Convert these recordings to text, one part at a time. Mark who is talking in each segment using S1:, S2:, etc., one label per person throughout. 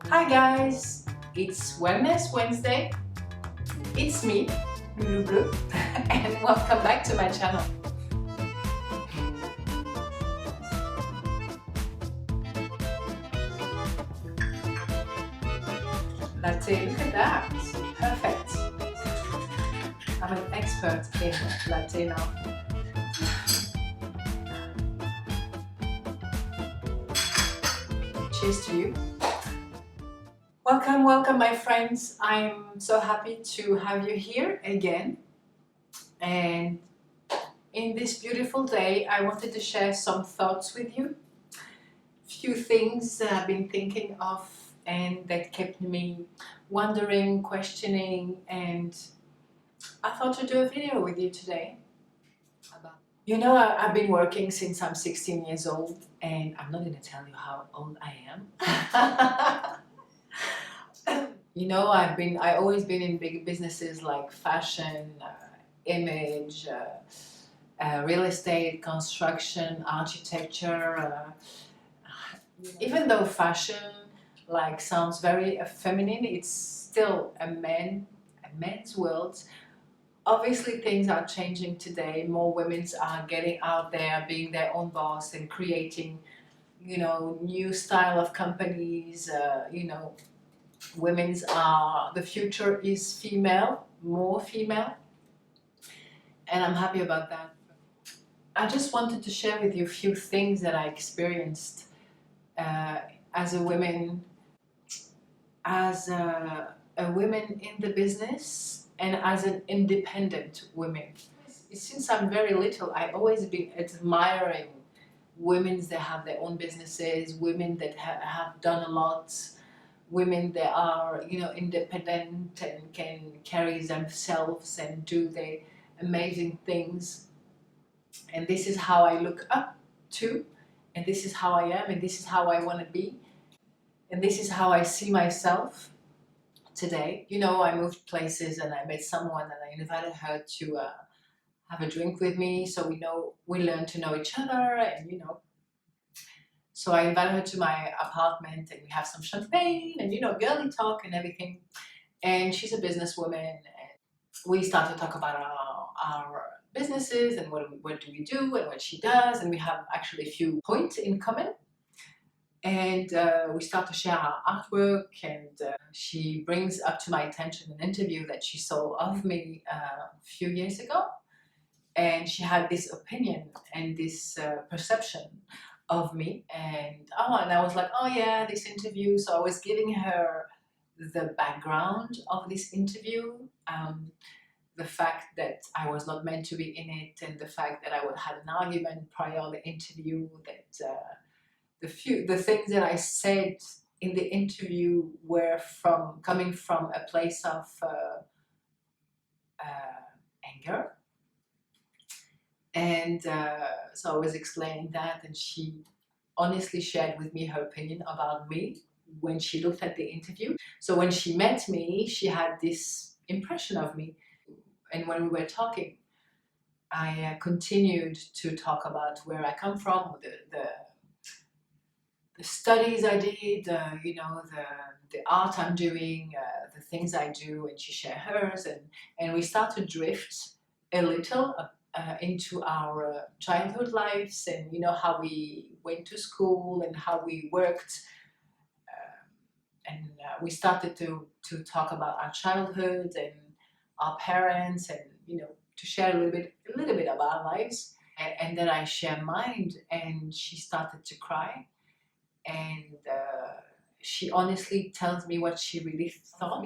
S1: Hi guys, it's Wellness Wednesday. It's me, Loulou Bleue, and welcome back to my channel. Latte, look at that, perfect. I'm an expert in latte now. Cheers to you. Welcome my friends. I'm so happy to have you here again. And in this beautiful day, I wanted to share some thoughts with you. Few things that I've been thinking of and that kept me wondering, questioning, and I thought to do a video with you today. I've been working since I'm 16 years old, and I'm not going to tell you how old I am. I always been in big businesses like fashion, image, real estate, construction, architecture. Even though fashion sounds very feminine, it's still a men's world. Obviously things are changing today. More women are getting out there, being their own boss and creating, new style of companies. The future is female, more female, and I'm happy about that. I just wanted to share with you a few things that I experienced as a woman in the business and as an independent woman. Since I'm very little, I've always been admiring women that have their own businesses, women that have done a lot, women that are independent and can carry themselves and do their amazing things. And this is how I look up to, and this is how I am, and this is how I want to be, and this is how I see myself today. I moved places and I met someone and I invited her to have a drink with me, so we learn to know each other, and so I invited her to my apartment and we have some champagne and girly talk and everything. And she's a businesswoman, and we start to talk about our businesses and what do we do and what she does, and we have actually a few points in common. And we start to share our artwork, and she brings up to my attention an interview that she saw of me a few years ago, and she had this opinion and this perception of me, and I was like, oh yeah, this interview. So I was giving her the background of this interview, the fact that I was not meant to be in it, and the fact that I would have an argument prior to the interview, that the things that I said in the interview were coming from a place of anger. And so I was explaining that, and she honestly shared with me her opinion about me when she looked at the interview. So when she met me, she had this impression of me. And when we were talking, I continued to talk about where I come from, the studies I did, the art I'm doing, the things I do, and she shared hers, and we start to drift a little into our childhood lives, and how we went to school and how we worked, and we started to talk about our childhood and our parents, and to share a little bit about our lives, and then I share mine, and she started to cry, and she honestly tells me what she really thought.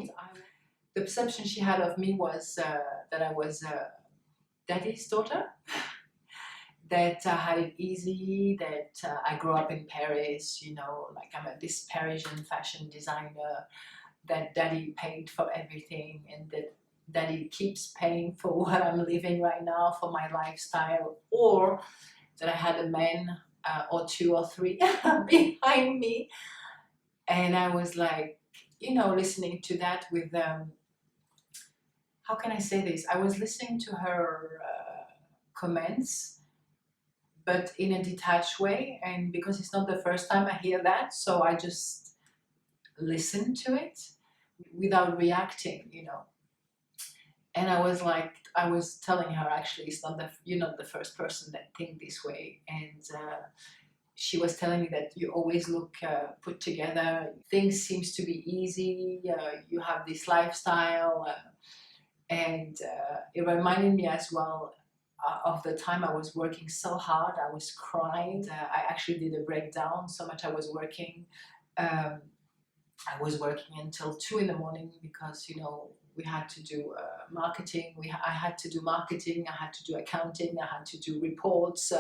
S1: The perception she had of me was that I was daddy's daughter, that I had it easy, that I grew up in Paris, I'm this Parisian fashion designer, that daddy paid for everything, and that daddy keeps paying for what I'm living right now, for my lifestyle, or that I had a man or two or three behind me. And I was like, listening to that with how can I say this? I was listening to her comments, but in a detached way, and because it's not the first time I hear that, so I just listen to it without reacting, you know. And I was like, I was telling her, actually, it's not you're not the first person that think this way. And she was telling me that you always look put together. Things seems to be easy. You have this lifestyle, and it reminded me as well of the time I was working so hard. I was crying. I actually did a breakdown. So much I was working. Um, I was working until 2 in the morning because, you know, we had to do marketing. I had to do marketing. I had to do accounting. I had to do reports.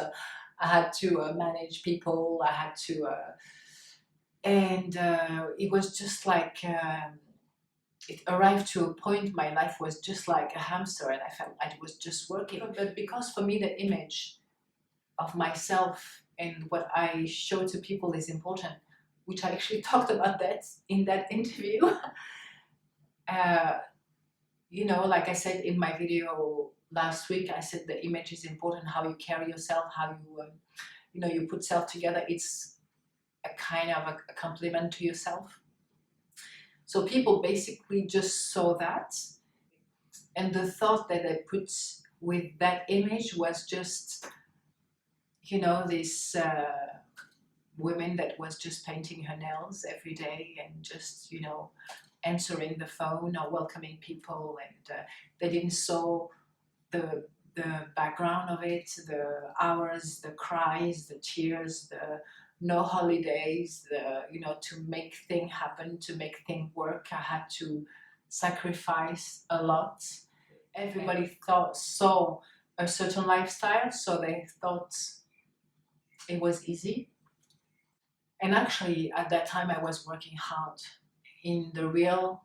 S1: I had to manage people. I had to, and it was just like it arrived to a point. My life was just like a hamster, and I felt I was just working. But because for me, the image of myself and what I show to people is important, which I actually talked about that in that interview. uh, you know, like I said in my video last week, I said the image is important, how you carry yourself, how you, you know, you put self together. It's a kind of a compliment to yourself. So people basically just saw that, and the thought that they put with that image was just, you know, this woman that was just painting her nails every day and just, you know, answering the phone or welcoming people, and they didn't saw the background of it, the hours, the cries, the tears, the no holidays, the, you know, to make things happen, to make things work, I had to sacrifice a lot. Everybody saw a certain lifestyle, so they thought it was easy. And actually, at that time, I was working hard in the real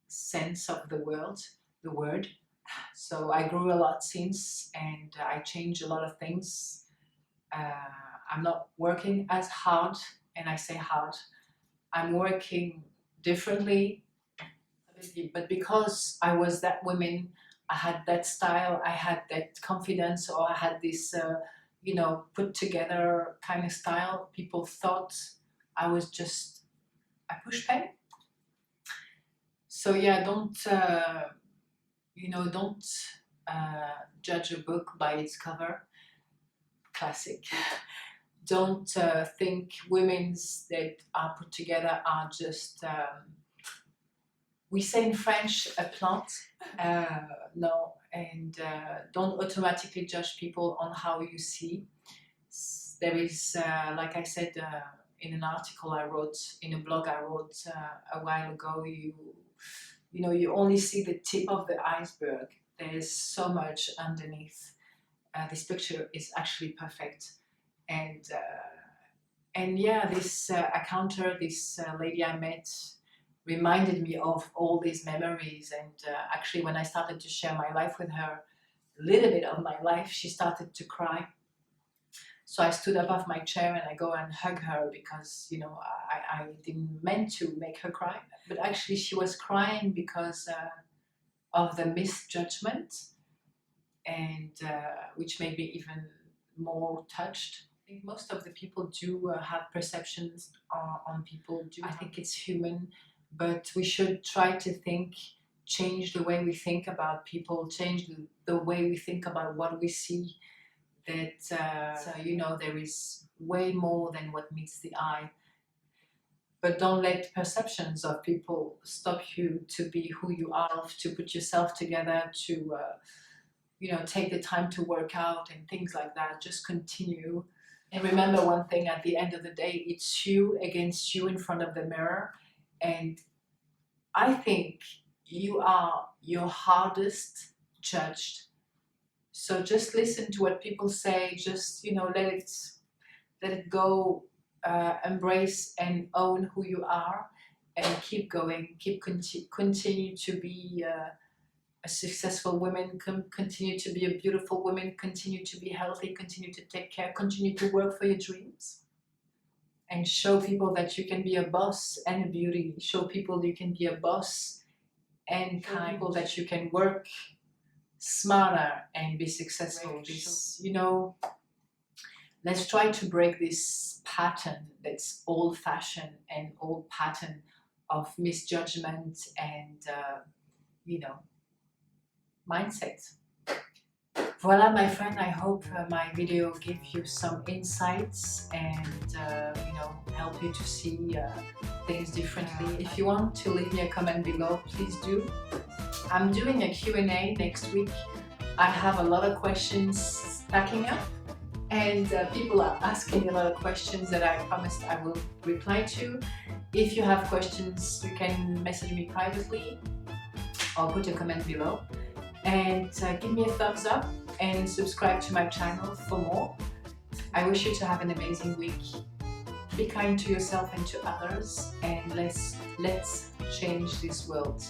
S1: sense of the word. So I grew a lot since, and I changed a lot of things. I'm not working as hard, and I say hard. I'm working differently, but because I was that woman, I had that style, I had that confidence, or I had this, you know, put together kind of style. People thought I was just a push pen. So yeah, don't you know, don't judge a book by its cover. Classic. Don't think women's that are put together are just, we say in French, a plant. No, and don't automatically judge people on how you see. There is, like I said in an article I wrote, in a blog I wrote a while ago, you know, you only see the tip of the iceberg. There's so much underneath. This picture is actually perfect, and yeah, this encounter, this lady I met, reminded me of all these memories. And actually, when I started to share my life with her, a little bit of my life, she started to cry. So I stood up off my chair and I go and hug her because, you know, I didn't meant to make her cry, but actually she was crying because of the misjudgment, and which made me even more touched. I think most of the people do have perceptions on people. I think it's human, but we should try to change the way we think about people, change the way we think about what we see. That so, you know, there is way more than what meets the eye. But don't let perceptions of people stop you to be who you are, to put yourself together, to you know, take the time to work out and things like that. Just continue. And remember one thing, at the end of the day, it's you against you in front of the mirror. And I think you are your hardest judged. So just listen to what people say, just, you know, let it go, embrace and own who you are, and keep going, continue to be a successful woman, continue to be a beautiful woman, continue to be healthy, continue to take care, continue to work for your dreams, and show people that you can be a boss and a beauty. Show people you can be a boss and kind. People that you can work smarter and be successful. This, you know, let's try to break this pattern that's old-fashioned and old pattern of misjudgment and mindset. Voila, my friend, I hope my video gave you some insights and help you to see things differently. If you want to leave me a comment below, please do. I'm doing a Q&A next week. I have a lot of questions stacking up, and people are asking a lot of questions that I promised I will reply to. If you have questions, you can message me privately or put a comment below, and give me a thumbs up and subscribe to my channel for more. I wish you to have an amazing week. Be kind to yourself and to others, and let's change this world.